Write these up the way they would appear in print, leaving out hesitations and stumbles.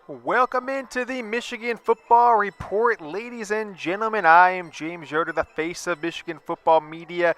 Welcome into the Michigan Football Report, ladies and gentlemen. I am James Yoder, the face of Michigan football media,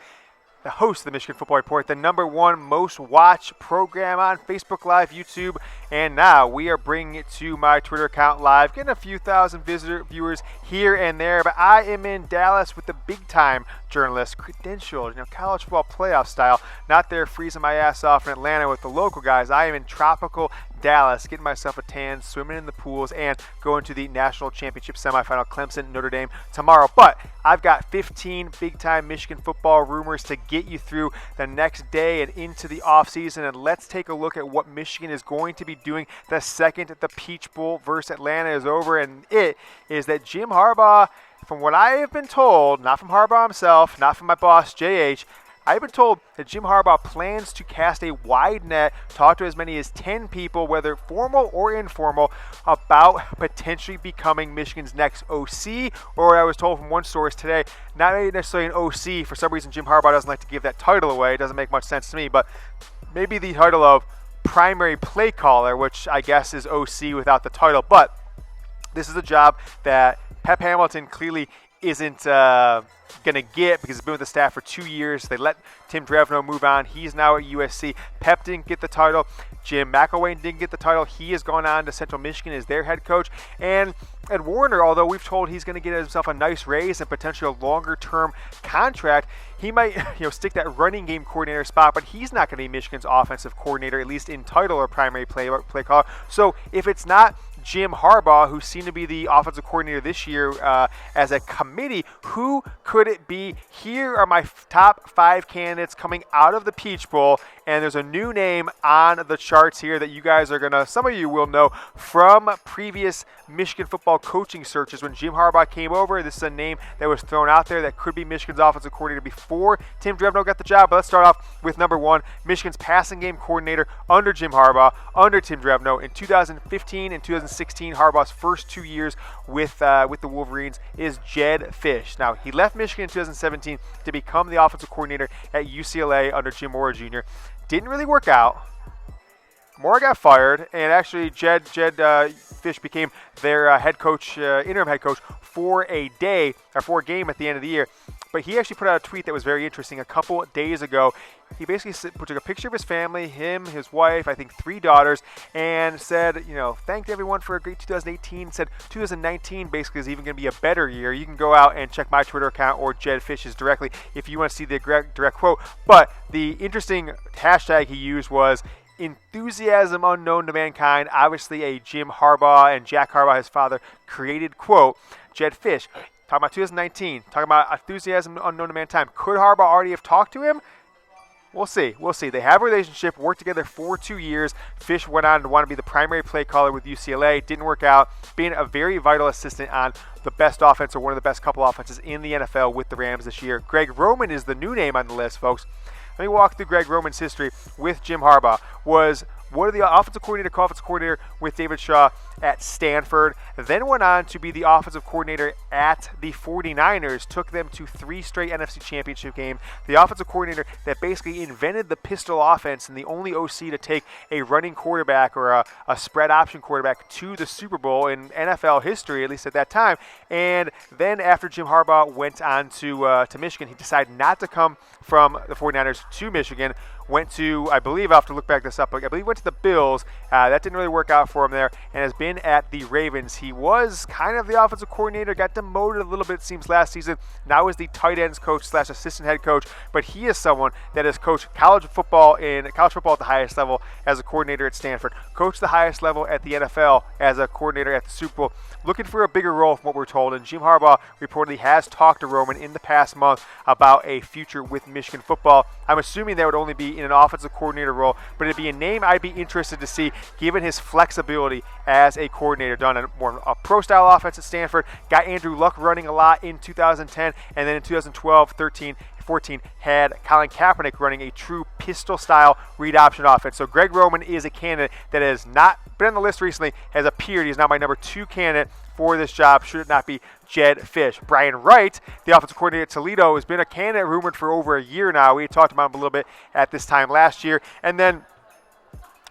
the host of the Michigan Football Report, the #1 most watched program on Facebook Live, YouTube, and now we are bringing it to my Twitter account live, getting a few thousand viewers here and there. But I am in Dallas with the big-time journalist, credentialed, college football playoff style. Not there freezing my ass off in Atlanta with the local guys. I am in tropical Dallas, getting myself a tan, swimming in the pools, and going to the national championship semifinal, Clemson, Notre Dame, tomorrow. But I've got 15 big-time Michigan football rumors to get you through the next day and into the offseason. And let's take a look at what Michigan is going to be doing the second the Peach Bowl versus Atlanta is over. And it is that Jim Habaugh, from what I have been told, not from Habaugh himself, not from my boss, JH, I've been told that Jim Habaugh plans to cast a wide net, talk to as many as 10 people, whether formal or informal, about potentially becoming Michigan's next OC, or I was told from one source today, not necessarily an OC. For some reason, Jim Habaugh doesn't like to give that title away. It doesn't make much sense to me, but maybe the title of primary play caller, which I guess is OC without the title. But this is a job that Pep Hamilton clearly isn't going to get because he's been with the staff for 2 years. They let Tim Drevno move on. He's now at USC. Pep didn't get the title. Jim McElwain didn't get the title. He has gone on to Central Michigan as their head coach. And Ed Warner, although we've told he's going to get himself a nice raise and potentially a longer-term contract, he might stick that running game coordinator spot, but he's not going to be Michigan's offensive coordinator, at least in title or primary play caller. So if it's not Jim Habaugh, who seemed to be the offensive coordinator this year as a committee, who could it be? Here are my top 5 candidates coming out of the Peach Bowl, and there's a new name on the charts here that you guys are going to, some of you will know from previous Michigan football coaching searches. When Jim Habaugh came over, this is a name that was thrown out there that could be Michigan's offensive coordinator before Tim Drevno got the job. But let's start off with number 1, Michigan's passing game coordinator under Jim Habaugh, under Tim Drevno. In 2015 and 2016, Harbaugh's first 2 years with the Wolverines, is Jedd Fisch. Now, he left Michigan in 2017 to become the offensive coordinator at UCLA under Jim Mora Jr. Didn't really work out. Mora got fired, and actually Jedd Fisch became their head coach, interim head coach, for a game at the end of the year. But he actually put out a tweet that was very interesting a couple days ago. He basically took a picture of his family, him, his wife, I think 3 daughters, and said, thanked everyone for a great 2018. Said 2019 basically is even going to be a better year. You can go out and check my Twitter account or Jedd Fisch's directly if you want to see the direct quote. But the interesting hashtag he used was enthusiasm unknown to mankind. Obviously a Jim Habaugh and Jack Harbaugh, his father, created quote. Jedd Fisch, talking about 2019, talking about enthusiasm unknown to mankind. Could Harbaugh already have talked to him? We'll see. They have a relationship, worked together for 2 years. Fisch went on to want to be the primary play caller with UCLA. Didn't work out. Being a very vital assistant on the best offense, or one of the best couple offenses in the NFL with the Rams this year. Greg Roman is the new name on the list, folks. Let me walk through Greg Roman's history with Jim Habaugh. Was one of the offensive coordinator with David Shaw at Stanford, then went on to be the offensive coordinator at the 49ers, took them to 3 straight NFC championship games, the offensive coordinator that basically invented the pistol offense and the only OC to take a running quarterback or a spread option quarterback to the Super Bowl in NFL history, at least at that time. And then after Jim Habaugh went on to Michigan, he decided not to come from the 49ers to Michigan, went to, I believe, I'll have to look back this up, but I believe went to the Bills. That didn't really work out for him there, and has been at the Ravens. He was kind of the offensive coordinator, got demoted a little bit, it seems, last season. Now is the tight ends coach / assistant head coach, but he is someone that has coached college football at the highest level as a coordinator at Stanford, coached the highest level at the NFL as a coordinator at the Super Bowl, looking for a bigger role from what we're told. And Jim Habaugh reportedly has talked to Roman in the past month about a future with Michigan football. I'm assuming that would only be in an offensive coordinator role, but it'd be a name I'd be interested to see given his flexibility as a coordinator. Done a pro-style offense at Stanford, got Andrew Luck running a lot in 2010, and then in 2012, 13, 14 had Colin Kaepernick running a true pistol-style read option offense. So Greg Roman is a candidate that has not been on the list recently, has appeared. He's now my number 2 candidate for this job, should it not be Jedd Fisch. Brian Wright, the offensive coordinator at Toledo, has been a candidate rumored for over a year now. We talked about him a little bit at this time last year. And then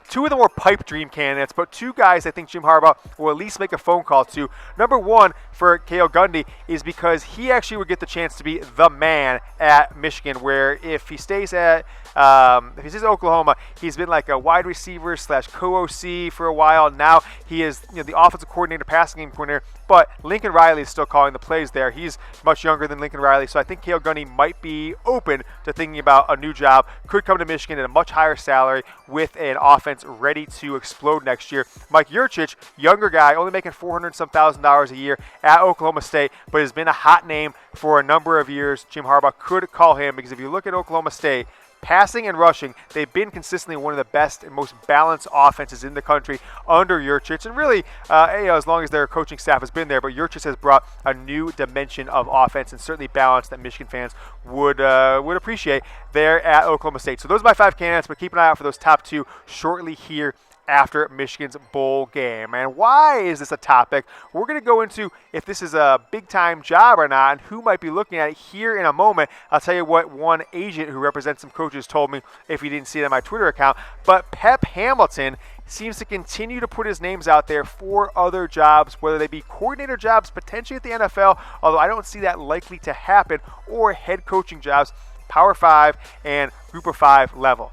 two of the more pipe dream candidates, but two guys I think Jim Habaugh will at least make a phone call to. Number one for Cale Gundy is because he actually would get the chance to be the man at Michigan, where if he stays at Oklahoma, he's been like a wide receiver / co-OC for a while. Now he is the offensive coordinator, passing game coordinator, but Lincoln Riley is still calling the plays there. He's much younger than Lincoln Riley, so I think Cale Gundy might be open to thinking about a new job. Could come to Michigan at a much higher salary with an offense ready to explode next year. Mike Yurcich, younger guy, only making $400-some-thousand a year at Oklahoma State, but has been a hot name for a number of years. Jim Habaugh could call him because if you look at Oklahoma State, passing and rushing, they've been consistently one of the best and most balanced offenses in the country under Yurcich. And really, as long as their coaching staff has been there, but Yurcich has brought a new dimension of offense and certainly balance that Michigan fans would appreciate there at Oklahoma State. So those are my 5 candidates, but keep an eye out for those top 2 shortly here after Michigan's bowl game. And why is this a topic? We're going to go into if this is a big-time job or not and who might be looking at it here in a moment. I'll tell you what one agent who represents some coaches told me if you didn't see it on my Twitter account. But Pep Hamilton seems to continue to put his names out there for other jobs, whether they be coordinator jobs potentially at the NFL, although I don't see that likely to happen, or head coaching jobs, Power 5 and Group of 5 level.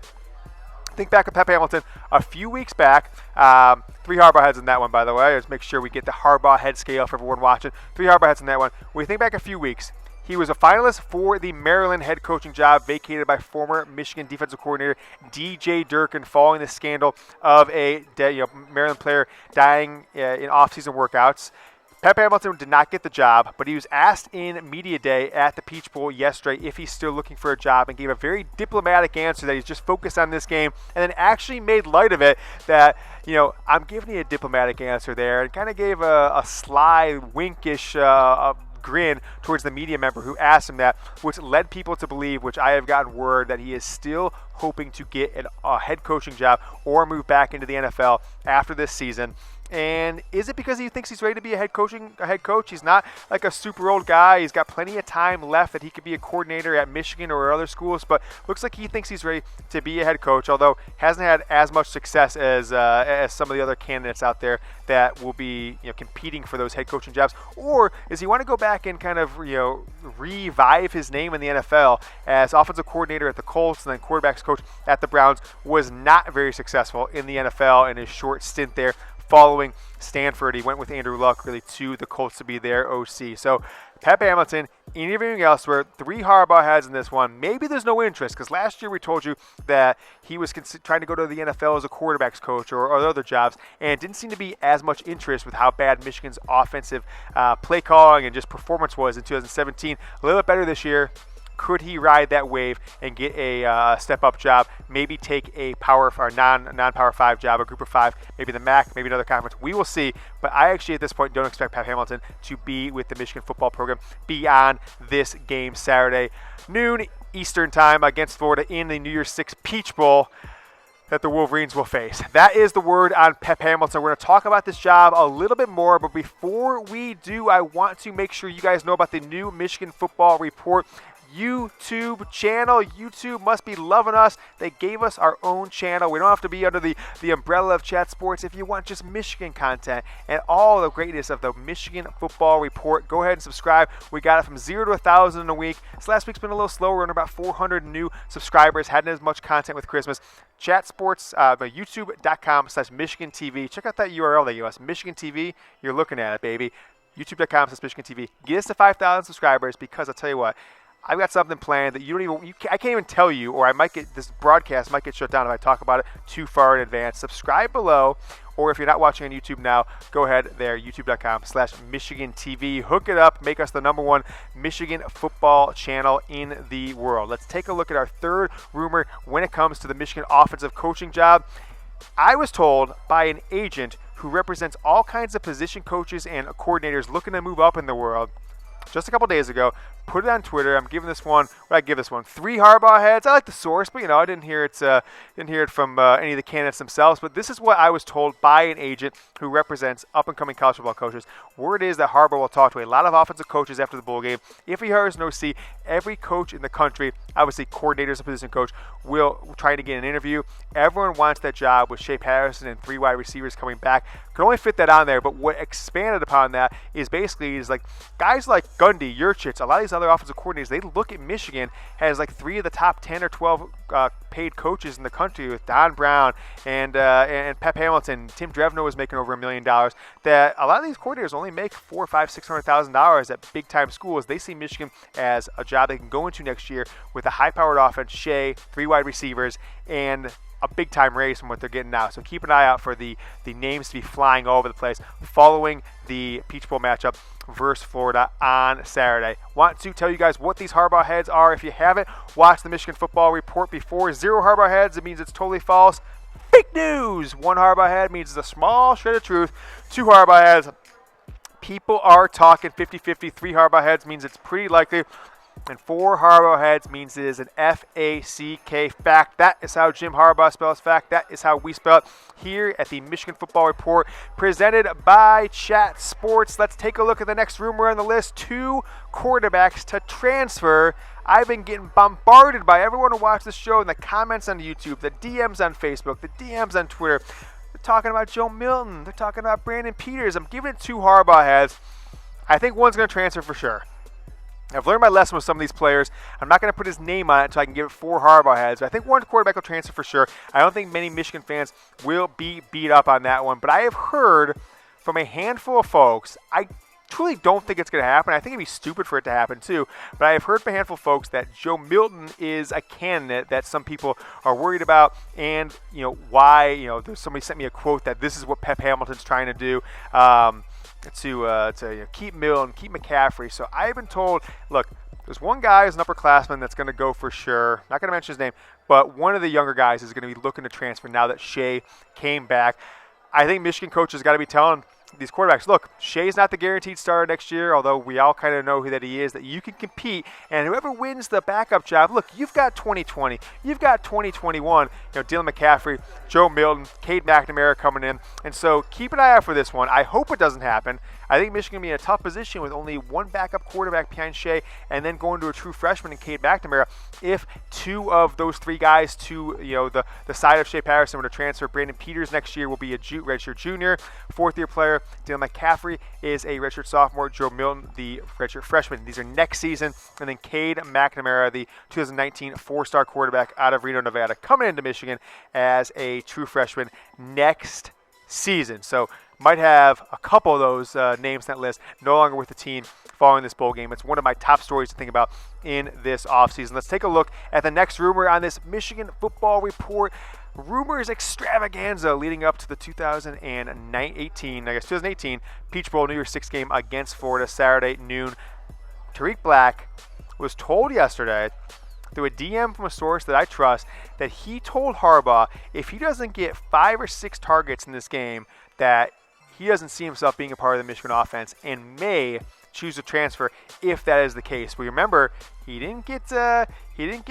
Think back of Pep Hamilton a few weeks back. 3 Harbaugh heads in that one, by the way. Let's make sure we get the Harbaugh head scale for everyone watching. 3 Harbaugh heads in that one. When we think back a few weeks, he was a finalist for the Maryland head coaching job vacated by former Michigan defensive coordinator DJ Durkin following the scandal of a Maryland player dying in off-season workouts. Pep Hamilton did not get the job, but he was asked in media day at the Peach Bowl yesterday if he's still looking for a job and gave a very diplomatic answer that he's just focused on this game, and then actually made light of it that, I'm giving you a diplomatic answer there, and kind of gave a sly, winkish grin towards the media member who asked him that, which led people to believe, which I have gotten word, that he is still hoping to get a head coaching job or move back into the NFL after this season. And is it because he thinks he's ready to be a head coach? He's not like a super old guy. He's got plenty of time left that he could be a coordinator at Michigan or other schools, but looks like he thinks he's ready to be a head coach, although hasn't had as much success as some of the other candidates out there that will be competing for those head coaching jobs. Or does he want to go back and kind of revive his name in the NFL as offensive coordinator at the Colts and then quarterbacks coach at the Browns? Was not very successful in the NFL in his short stint there. Following Stanford, he went with Andrew Luck really to the Colts to be their OC. So Pep Hamilton, interviewing elsewhere, 3 Harbaugh heads in this one. Maybe there's no interest because last year we told you that he was trying to go to the NFL as a quarterbacks coach or other jobs, and it didn't seem to be as much interest with how bad Michigan's offensive play calling and just performance was in 2017. A little bit better this year. Could he ride that wave and get a step-up job, maybe take a Power or non-Power 5 job, a Group of 5, maybe the MAC, maybe another conference? We will see, but I actually at this point don't expect Pep Hamilton to be with the Michigan football program beyond this game Saturday, noon Eastern time against Florida in the New Year's 6 Peach Bowl that the Wolverines will face. That is the word on Pep Hamilton. We're going to talk about this job a little bit more, but before we do, I want to make sure you guys know about the new Michigan Football Report YouTube channel. YouTube must be loving us. They gave us our own channel. We don't have to be under the umbrella of Chat Sports. If you want just Michigan content and all the greatness of the Michigan Football Report, go ahead and subscribe. We got it from 0 to 1,000 in a week. This last week's been a little slower. We're under about 400 new subscribers. Hadn't as much content with Christmas. Chat Sports, youtube.com/Michigan TV. Check out that URL they give us. Michigan TV. You're looking at it, baby. youtube.com/Michigan TV. Get us to 5,000 subscribers because I'll tell you what, I've got something planned that I can't even tell you, or this broadcast might get shut down if I talk about it too far in advance. Subscribe below, or if you're not watching on YouTube now, go ahead there, youtube.com/Michigan TV. Hook it up, make us the #1 Michigan football channel in the world. Let's take a look at our third rumor when it comes to the Michigan offensive coaching job. I was told by an agent who represents all kinds of position coaches and coordinators looking to move up in the world just a couple days ago. Put it on Twitter. I'm giving this one. What I give this one? 3 Harbaugh heads. I like the source, but I didn't hear it from any of the candidates themselves. But this is what I was told by an agent who represents up-and-coming college football coaches. Word is that Harbaugh will talk to a lot of offensive coaches after the bowl game. If he hires an OC, every coach in the country, obviously coordinators and position coach, will try to get an interview. Everyone wants that job with Shea Patterson and 3 wide receivers coming back. Can only fit that on there, but what expanded upon that is like guys like Gundy, Yurchitz, a lot of these other offensive coordinators, they look at Michigan as like 3 of the top 10 or 12 paid coaches in the country, with Don Brown and Pep Hamilton. Tim Drevno was making over $1 million. That a lot of these coordinators only make $400,000, $500,000, $600,000 at big time schools. They see Michigan as a job they can go into next year with a high-powered offense, Shea, 3 wide receivers, and a big-time race from what they're getting now. So keep an eye out for the names to be flying all over the place following the Peach Bowl matchup versus Florida on Saturday. Want to tell you guys what these Harbaugh heads are. If you haven't watched the Michigan Football Report before, 0 Harbaugh heads, it means it's totally false. Fake news! 1 Harbaugh head means it's a small shred of truth. 2 Harbaugh heads, people are talking 50-50. 3 Harbaugh heads means it's pretty likely. And 4 Harbaugh heads means it is an F-A-C-K fact. That is how Jim Habaugh spells fact. That is how we spell it here at the Michigan Football Report, presented by Chat Sports. Let's take a look at the next rumor on the list. 2 quarterbacks to transfer. I've been getting bombarded by everyone who watched this show in the comments on YouTube, the DMs on Facebook, the DMs on Twitter. They're talking about Joe Milton. They're talking about Brandon Peters. I'm giving it 2 Harbaugh heads. I think one's going to transfer for sure. I've learned my lesson with some of these players. I'm not going to put his name on it until I can give it 4 Harbaugh heads. I think 1 quarterback will transfer for sure. I don't think many Michigan fans will be beat up on that one. But I have heard from a handful of folks, I truly don't think it's going to happen. I think it'd be stupid for it to happen too. But I have heard from a handful of folks that Joe Milton is a candidate that some people are worried about. And, why, there's somebody sent me a quote that this is what Pep Hamilton's trying to do. To keep Milton, keep McCaffrey. So I've been told, look, there's one guy who's an upperclassman that's going to go for sure. Not going to mention his name, but one of the younger guys is going to be looking to transfer now that Shea came back. I think Michigan coaches got to be telling these quarterbacks, look, Shea's not the guaranteed starter next year, although we all kind of know that he is, that you can compete, and whoever wins the backup job, look, you've got 2020, you've got 2021, Dylan McCaffrey, Joe Milton, Cade McNamara coming in, and so keep an eye out for this one. I hope it doesn't happen. I think Michigan will be in a tough position with only 1 backup quarterback behind Shea and then going to a true freshman in Cade McNamara. If 2 of those 3 guys to the side of Shea Patterson were to transfer, Brandon Peters next year will be a redshirt junior, 4th-year player. Dylan McCaffrey is a redshirt sophomore. Joe Milton, the redshirt freshman. These are next season. And then Cade McNamara, the 2019 4-star quarterback out of Reno, Nevada, coming into Michigan as a true freshman next season. So might have a couple of those names on that list no longer with the team following this bowl game. It's one of my top stories to think about in this offseason. Let's take a look at the next rumor on this Michigan Football Report. Rumors extravaganza leading up to the 2018 Peach Bowl New Year's 6 game against Florida Saturday noon. Tarik Black was told yesterday through a DM from a source that I trust that he told Harbaugh if he doesn't get 5 or 6 targets in this game that he doesn't see himself being a part of the Michigan offense and may choose to transfer if that is the case. We remember he didn't get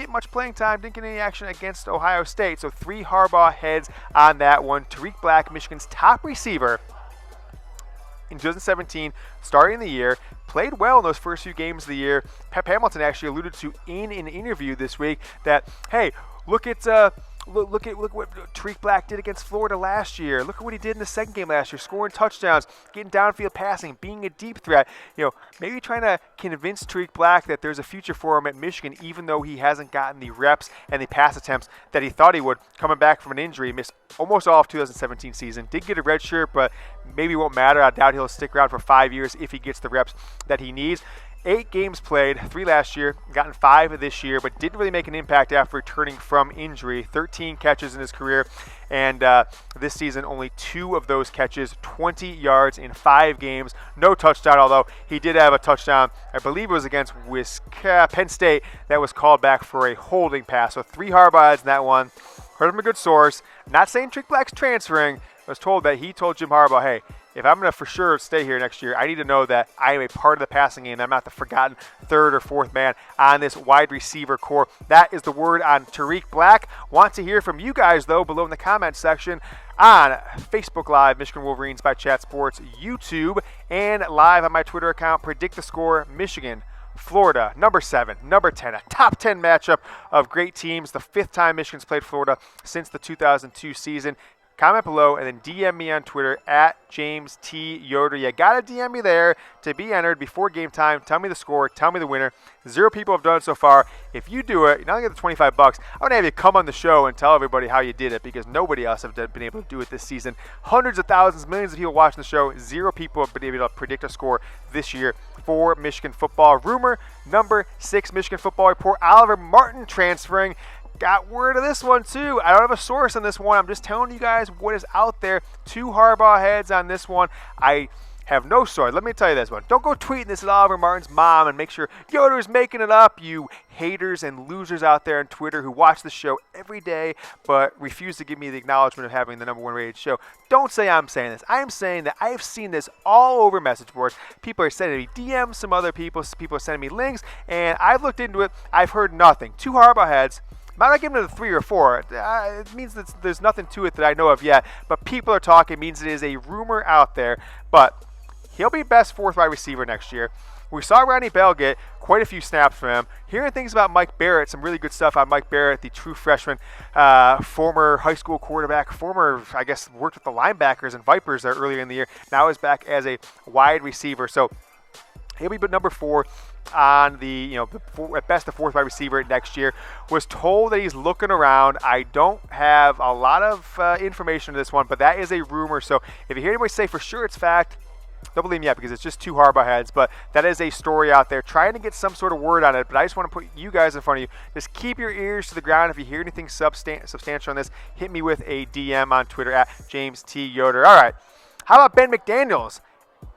much playing time, didn't get any action against Ohio State. So 3 Harbaugh heads on that one. Tarik Black, Michigan's top receiver in 2017, starting the year, played well in those first few games of the year. Pep Hamilton actually alluded to in an interview this week that, hey, look at what Tarik Black did against Florida last year. Look at what he did in the second game last year, scoring touchdowns, getting downfield passing, being a deep threat. Maybe trying to convince Tarik Black that there's a future for him at Michigan, even though he hasn't gotten the reps and the pass attempts that he thought he would coming back from an injury. Missed almost all of 2017 season. Did get a red shirt, but maybe it won't matter. I doubt he'll stick around for 5 years if he gets the reps that he needs. 8 games played, 3 last year, gotten 5 this year, but didn't really make an impact after returning from injury. 13 catches in his career, and this season only 2 of those catches, 20 yards in 5 games. No touchdown, although he did have a touchdown, I believe it was against Penn State, that was called back for a holding pass. So 3 Harbaughs in that one. Heard from a good source. Not saying Tarik Black's transferring. I was told that he told Jim Habaugh, hey, if I'm going to for sure stay here next year, I need to know that I am a part of the passing game. I'm not the forgotten third or fourth man on this wide receiver core. That is the word on Tarik Black. Want to hear from you guys, though, below in the comment section on Facebook Live, Michigan Wolverines by Chat Sports, YouTube, and live on my Twitter account. Predict the score, Michigan, Florida, number 7, number 10, a top 10 matchup of great teams. The 5th time Michigan's played Florida since the 2002 season. Comment below and then DM me on Twitter at James T. Yoder. You got to DM me there to be entered before game time. Tell me the score. Tell me the winner. 0 people have done it so far. If you do it, you're not going to get the $25. I'm going to have you come on the show and tell everybody how you did it because nobody else have been able to do it this season. Hundreds of thousands, millions of people watching the show. 0 people have been able to predict a score this year for Michigan football. Rumor number 6, Michigan football report. Lavert Martin transferring. Got word of this one, too. I don't have a source on this one. I'm just telling you guys what is out there. 2 Harbaugh heads on this one. I have no source. Let me tell you this one. Don't go tweeting this at Lavert Martin's mom and make sure Yoder's making it up, you haters and losers out there on Twitter who watch the show every day but refuse to give me the acknowledgement of having the number 1 rated show. Don't say I'm saying this. I am saying that I have seen this all over message boards. People are sending me DMs, some other people are sending me links, and I've looked into it. I've heard nothing. 2 Harbaugh heads. Might not give him a 3 or 4. It means that there's nothing to it that I know of yet. But people are talking. It means it is a rumor out there. But he'll be best 4th wide receiver next year. We saw Ronnie Bell get quite a few snaps from him. Hearing things about Mike Barrett, some really good stuff on Mike Barrett, the true freshman, former high school quarterback, worked with the linebackers and Vipers there earlier in the year. Now is back as a wide receiver. So he'll be number 4 on the, at best the 4th wide receiver next year. Was told that he's looking around. I don't have a lot of information on this one, but that is a rumor. So if you hear anybody say for sure it's fact, don't believe me yet because it's just 2 Harbaugh heads, but that is a story out there trying to get some sort of word on it. But I just want to put you guys in front of you. Just keep your ears to the ground. If you hear anything substantial on this, hit me with a DM on Twitter at James T. Yoder. All right. How about Ben McDaniels?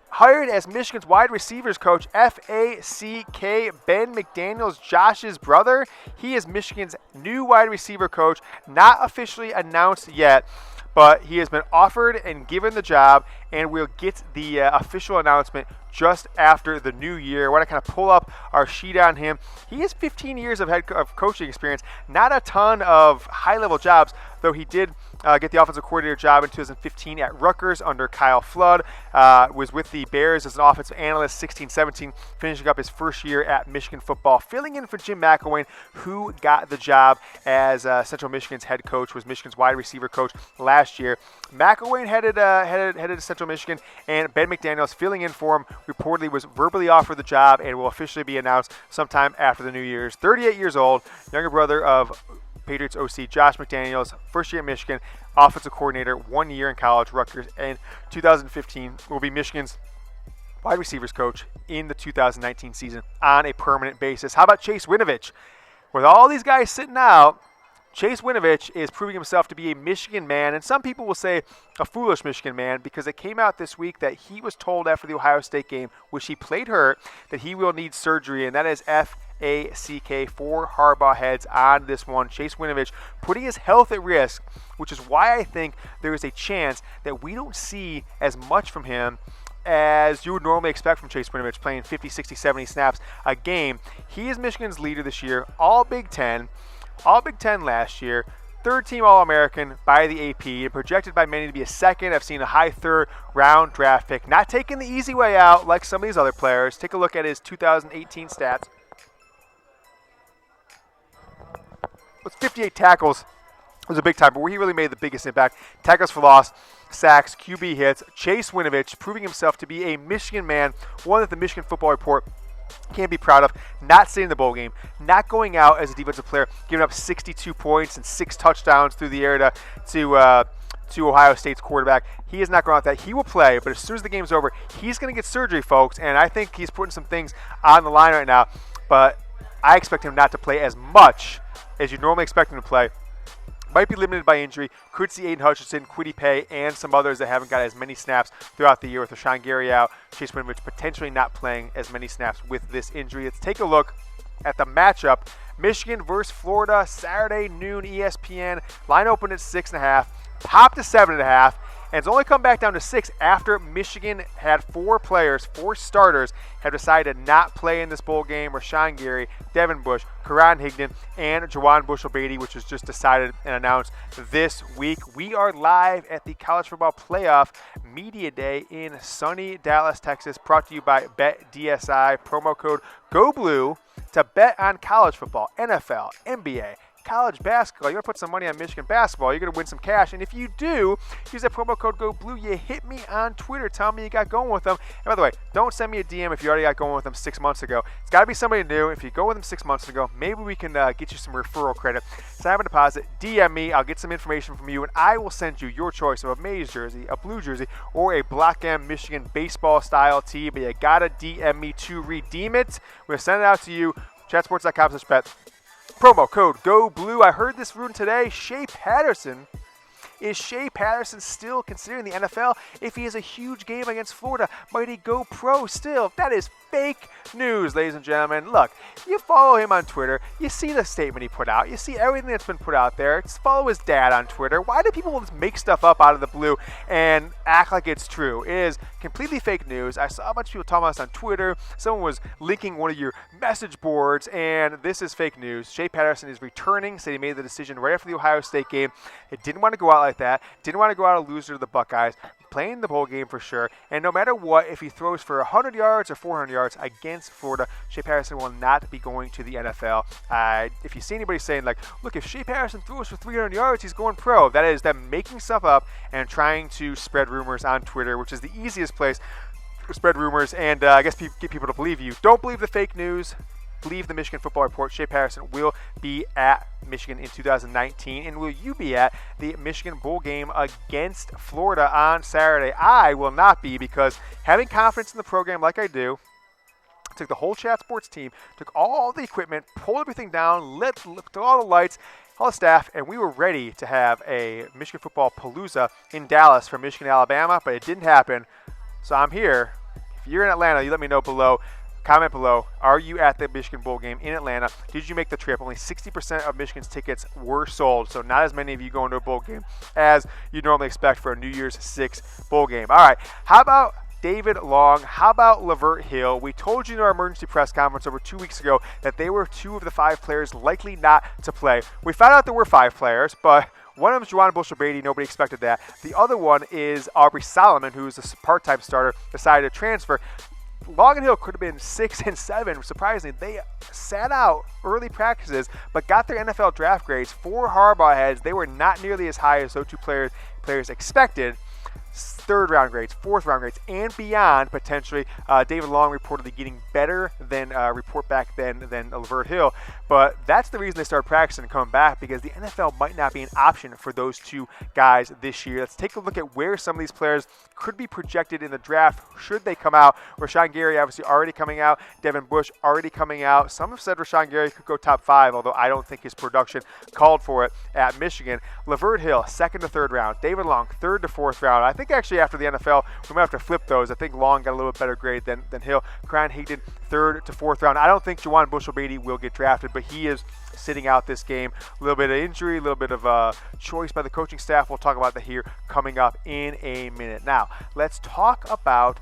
Hired as Michigan's wide receivers coach, FACK, Ben McDaniels, Josh's brother. He is Michigan's new wide receiver coach, not officially announced yet, but he has been offered and given the job, and we'll get the official announcement just after the new year. I want to kind of pull up our sheet on him. He has 15 years of coaching experience, not a ton of high-level jobs, though he did get the offensive coordinator job in 2015 at Rutgers under Kyle Flood. Was with the Bears as an offensive analyst 16-17, finishing up his first year at Michigan football, filling in for Jim McElwain, who got the job as Central Michigan's head coach, was Michigan's wide receiver coach last year. McElwain headed to Central Michigan, and Ben McDaniels filling in for him reportedly was verbally offered the job and will officially be announced sometime after the New Year's. 38 years old, younger brother of Patriots OC Josh McDaniels, first year at Michigan, offensive coordinator, 1 year in college, Rutgers, and 2015 will be Michigan's wide receivers coach in the 2019 season on a permanent basis. How about Chase Winovich? With all these guys sitting out, Chase Winovich is proving himself to be a Michigan man, and some people will say a foolish Michigan man, because it came out this week that he was told after the Ohio State game, which he played hurt, that he will need surgery, and that is FACK, 4 Harbaugh heads on this one. Chase Winovich putting his health at risk, which is why I think there is a chance that we don't see as much from him as you would normally expect from Chase Winovich, playing 50, 60, 70 snaps a game. He is Michigan's leader this year, all Big Ten last year, 3rd-team All-American by the AP, and projected by many to be a 2nd. I've seen a high 3rd-round draft pick. Not taking the easy way out like some of these other players. Take a look at his 2018 stats. With 58 tackles, it was a big time, but where he really made the biggest impact, tackles for loss, sacks, QB hits. Chase Winovich proving himself to be a Michigan man, one that the Michigan Football Report can be proud of. Not sitting in the bowl game, not going out as a defensive player, giving up 62 points and 6 touchdowns through the air to Ohio State's quarterback. He is not going out that. He will play, but as soon as the game's over, he's going to get surgery, folks, and I think he's putting some things on the line right now, but I expect him not to play as much as you normally expect him to play. Might be limited by injury. Could see Aiden Hutchinson, Kwity Paye, and some others that haven't got as many snaps throughout the year, with Rashawn Gary out. Chase Winovich potentially not playing as many snaps with this injury. Let's take a look at the matchup. Michigan versus Florida, Saturday noon, ESPN. Line opened at 6.5, popped to 7.5. And it's only come back down to 6 after Michigan had 4 starters, have decided to not play in this bowl game. Rashawn Gary, Devin Bush, Karan Higdon, and Juwan Bushell-Beatty, which was just decided and announced this week. We are live at the College Football Playoff Media Day in sunny Dallas, Texas, brought to you by BetDSI. Promo code GOBLUE to bet on college football, NFL, NBA, college basketball. You want to put some money on Michigan basketball, you're going to win some cash. And if you do, use that promo code GOBLUE. You hit me on Twitter. Tell me you got going with them. And by the way, don't send me a DM if you already got going with them 6 months ago. It's got to be somebody new. If you go with them 6 months ago, maybe we can get you some referral credit. Sign up a deposit, DM me. I'll get some information from you, and I will send you your choice of a maize jersey, a blue jersey, or a Black M Michigan baseball-style tee. But you got to DM me to redeem it. We're going to send it out to you. Chatsports.com/bet. Promo code GOBLUE. I heard this rune today. Shea Patterson. Is Shea Patterson still considering the NFL? If he has a huge game against Florida, might he go pro still? That is fake news, ladies and gentlemen. Look, you follow him on Twitter. You see the statement he put out. You see everything that's been put out there. Just follow his dad on Twitter. Why do people just make stuff up out of the blue and act like it's true? It is completely fake news. I saw a bunch of people talking about this on Twitter. Someone was linking one of your message boards, and this is fake news. Shea Patterson is returning. Said he made the decision right after the Ohio State game. He didn't want to go out like that. Didn't want to go out a loser to the Buckeyes. Playing the bowl game for sure. And no matter what, if he throws for 100 yards or 400 yards against Florida, Shea Patterson will not be going to the NFL. If you see anybody saying, like, look, if Shea Patterson throws for 300 yards, he's going pro, that is them making stuff up and trying to spread rumors on Twitter, which is the easiest place to spread rumors and I guess get people to believe you. Don't believe the fake news. Believe the Michigan Football Report. Shea Patterson will be at Michigan in 2019. And will you be at the Michigan Bowl game against Florida on Saturday? I will not be, because having confidence in the program like I do, took the whole Chat Sports team, took all the equipment, pulled everything down, lit all the lights, all the staff, and we were ready to have a Michigan Football Palooza in Dallas for Michigan, Alabama, but it didn't happen. So I'm here. If you're in Atlanta, you let me know below. Comment below, are you at the Michigan Bowl game in Atlanta? Did you make the trip? Only 60% of Michigan's tickets were sold, so not as many of you going to a bowl game as you normally expect for a New Year's 6 bowl game. All right, how about David Long? How about Lavert Hill? We told you in our emergency press conference over 2 weeks ago that they were 2 of the 5 players likely not to play. We found out there were 5 players, but one of them is Juwan Bushell-Beatty. Nobody expected that. The other one is Aubrey Solomon, who's a part-time starter, decided to transfer. Long and Hill could have been 6 and 7. Surprisingly, they sat out early practices, but got their NFL draft grades. 4 Harbaugh heads. They were not nearly as high as those 2 players expected. 3rd round grades, 4th round grades, and beyond potentially. David Long reportedly getting better than report back than Lavert Hill, but that's the reason they started practicing and coming back, because the NFL might not be an option for those 2 guys this year. Let's take a look at where some of these players could be projected in the draft should they come out. Rashawn Gary obviously already coming out. Devin Bush already coming out. Some have said Rashawn Gary could go top 5, although I don't think his production called for it at Michigan. Lavert Hill, 2nd to 3rd round. David Long, 3rd to 4th round. I think actually after the NFL, we might have to flip those. I think Long got a little bit better grade than Hill. Karan Higdon, 3rd to 4th round. I don't think Juwan Bushell-Beatty will get drafted, but he is sitting out this game. A little bit of injury, a little bit of choice by the coaching staff. We'll talk about that here coming up in a minute. Now, let's talk about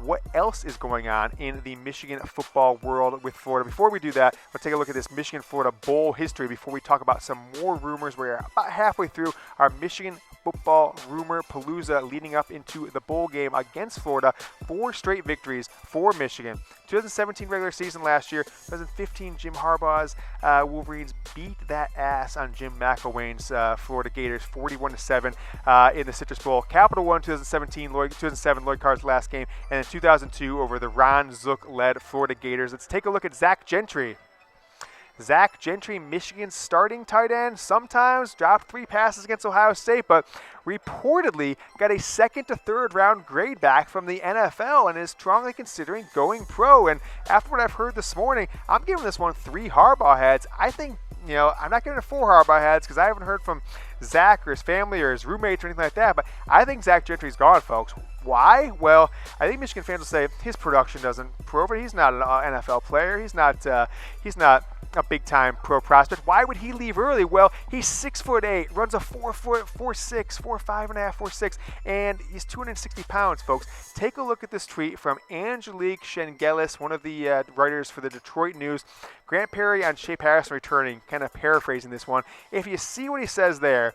what else is going on in the Michigan football world with Florida. Before we do that, let's take a look at this Michigan-Florida bowl history before we talk about some more rumors. We're about halfway through our Michigan football rumor palooza leading up into the bowl game against Florida. 4 straight victories for Michigan. 2017 regular season last year. 2015 Jim Harbaugh's Wolverines beat that ass on Jim McElwain's Florida Gators 41-7 in the Citrus Bowl. Capital One 2007 Lloyd Carr's last game, and then 2002 over the Ron Zook-led Florida Gators. Let's take a look at Zach Gentry. Zach Gentry, Michigan's starting tight end, sometimes dropped 3 passes against Ohio State, but reportedly got a 2nd to 3rd round grade back from the NFL and is strongly considering going pro. And after what I've heard this morning, I'm giving this one 3 Harbaugh heads. I think, I'm not giving it 4 Harbaugh heads because I haven't heard from Zach or his family or his roommates or anything like that, but I think Zach Gentry's gone, folks. Why? Well, I think Michigan fans will say his production doesn't prove it. He's not an NFL player. He's not a big-time pro prospect. Why would he leave early? Well, he's 6'8", runs a 4'6", 4'5.5", 4'6", and he's 260 pounds, folks. Take a look at this tweet from Angelique Shengelis, one of the writers for the Detroit News. Grant Perry on Shea Patterson returning, kind of paraphrasing this one. If you see what he says there,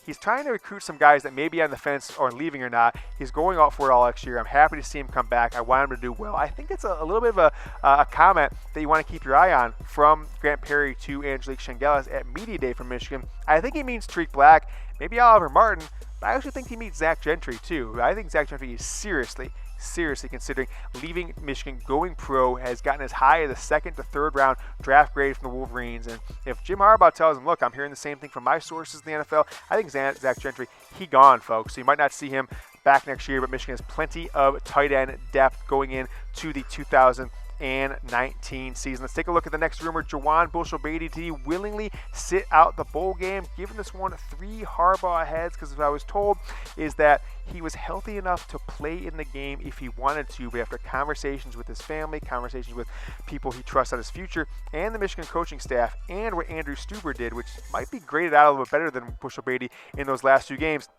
he's trying to recruit some guys that may be on the fence or leaving or not. He's going out for it all next year. I'm happy to see him come back. I want him to do well. I think it's a little bit of a comment that you want to keep your eye on from Grant Perry to Angelique Shengelis at Media Day from Michigan. I think he means Tarik Black, maybe Oliver Martin, but I actually think he means Zach Gentry too. I think Zach Gentry is seriously considering leaving Michigan, going pro, has gotten as high as the 2nd to 3rd round draft grade from the Wolverines. And if Jim Habaugh tells him, look, I'm hearing the same thing from my sources in the NFL, I think Zach Gentry, he gone, folks. So you might not see him back next year, but Michigan has plenty of tight end depth going into the 2019 season. Let's take a look at the next rumor. Jawan Bushell-Beatty, did he willingly sit out the bowl game? Giving this one 3 Harbaugh heads, because what I was told is that he was healthy enough to play in the game if he wanted to, but after conversations with his family, conversations with people he trusts on his future, and the Michigan coaching staff, and what Andrew Stuber did, which might be graded out a little bit better than Bushell-Beatty in those last 2 games,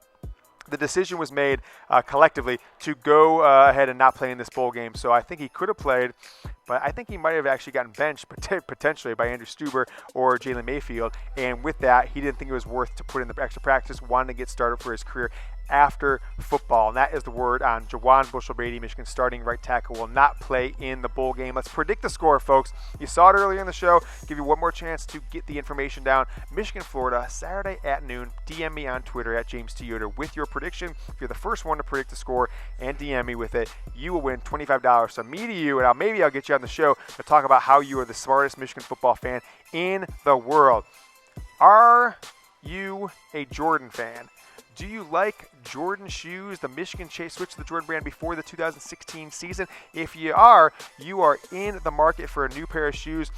the decision was made collectively to go ahead and not play in this bowl game. So I think he could have played, but I think he might have actually gotten benched potentially by Andrew Stuber or Jalen Mayfield. And with that, he didn't think it was worth to put in the extra practice, wanted to get started for his career after football. And that is the word on Jawan Bushell-Beatty. Michigan starting right tackle will not play in the bowl game. Let's predict the score, folks. You saw it earlier in the show. Give you one more chance to get the information down. Michigan, Florida, Saturday at noon. DM me on Twitter at James Yoder with your prediction. If you're the first one to predict the score and DM me with it, you will win $25. So me to you, and maybe I'll get you on the show to talk about how you are the smartest Michigan football fan in the world. Are you a Jordan fan? Do you like Jordan shoes? The Michigan Chase switched to the Jordan brand before the 2016 season. If you are in the market for a new pair of shoes.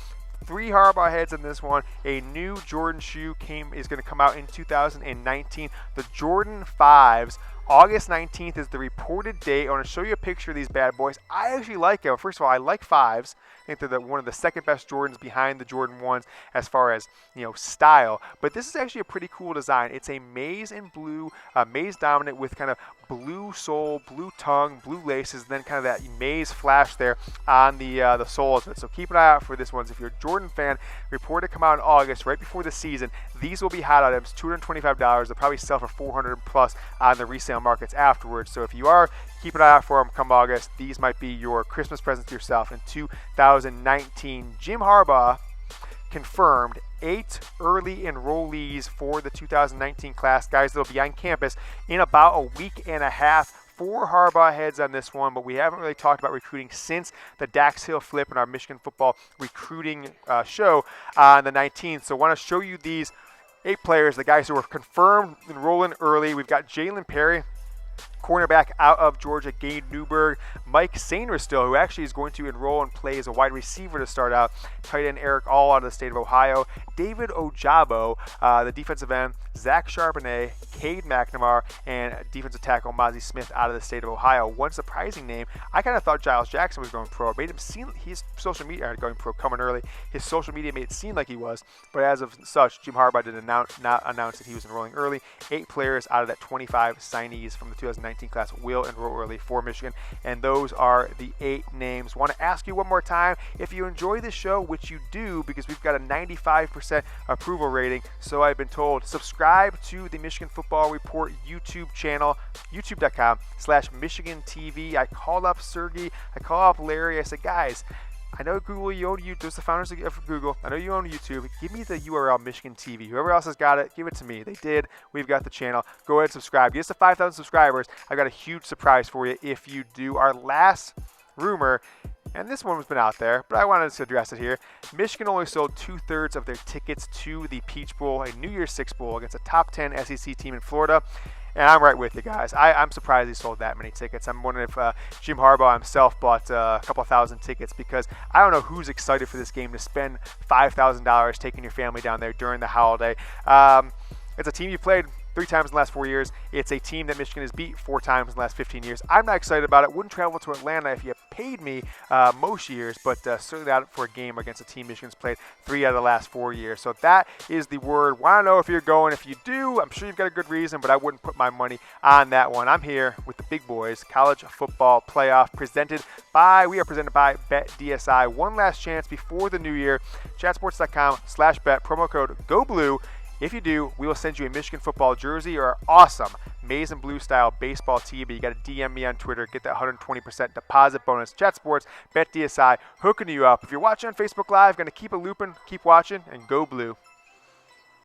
3 Harbaugh heads in this one. A new Jordan shoe is going to come out in 2019. The Jordan 5s. August 19th is the reported date. I want to show you a picture of these bad boys. I actually like them. First of all, I like 5s. I think they're one of the second best Jordans behind the Jordan 1s as far as style. But this is actually a pretty cool design. It's a maize and blue, maize dominant with kind of blue sole, blue tongue, blue laces, and then kind of that maize flash there on the soles of it. So keep an eye out for this one. If you're a Jordan fan, reported to come out in August, right before the season. These will be hot items, $225. They'll probably sell for $400 plus on the resale markets afterwards. So if you are, keep an eye out for them come August. These might be your Christmas present to yourself in 2019. Jim Habaugh confirmed 8 early enrollees for the 2019 class. Guys, they'll be on campus in about a week and a half. 4 Harbaugh heads on this one, but we haven't really talked about recruiting since the Dax Hill flip in our Michigan football recruiting show on the 19th. So I want to show you these 8 players, the guys who were confirmed enrolling early. We've got Jalen Perry, cornerback out of Georgia, Gabe Newberg, Mike Sainristil, who actually is going to enroll and play as a wide receiver to start out, tight end Eric All out of the state of Ohio, David Ojabo, the defensive end, Zach Charbonnet, Cade McNamara, and defensive tackle Mozzie Smith out of the state of Ohio. One surprising name, I kind of thought Giles Jackson was going pro. It made him seem his social media going pro coming early. His social media made it seem like he was, but as of such, Jim Habaugh did not announce that he was enrolling early. 8 players out of that 25 signees from the 2019 class will enroll early for Michigan, and those are the 8 names. Want to ask you one more time, if you enjoy this show, which you do because we've got a 95% approval rating, so I've been told, subscribe to the Michigan Football Report YouTube channel, youtube.com/Michigan TV. I called up Sergey, I called up Larry, I said, guys, I know Google, you own YouTube. Those are the founders of Google. I know you own YouTube. Give me the URL Michigan TV. Whoever else has got it, give it to me. They did. We've got the channel. Go ahead and subscribe. Get us to 5,000 subscribers. I've got a huge surprise for you if you do. Our last rumor, and this one has been out there, but I wanted to address it here. Michigan only sold 2/3 of their tickets to the Peach Bowl, a New Year's Six Bowl against a top 10 SEC team in Florida. And I'm right with you guys. I'm surprised he sold that many tickets. I'm wondering if Jim Habaugh himself bought a couple thousand tickets, because I don't know who's excited for this game to spend $5,000 taking your family down there during the holiday. It's a team you played 3 times in the last 4 years. It's a team that Michigan has beat 4 times in the last 15 years. I'm not excited about it. Wouldn't travel to Atlanta if you paid me most years, but certainly out for a game against a team Michigan's played 3 out of the last 4 years. So that is the word. Want to know if you're going. If you do, I'm sure you've got a good reason, but I wouldn't put my money on that one. I'm here with the big boys, college football playoff, we are presented by BetDSI. One last chance before the new year. Chatsports.com/bet, promo code GOBLUE. If you do, we will send you a Michigan football jersey or awesome maize and blue style baseball tee, but you got to DM me on Twitter, get that 120% deposit bonus. Chat Sports, BetDSI, hooking you up. If you're watching on Facebook Live, going to keep it looping, keep watching, and go blue.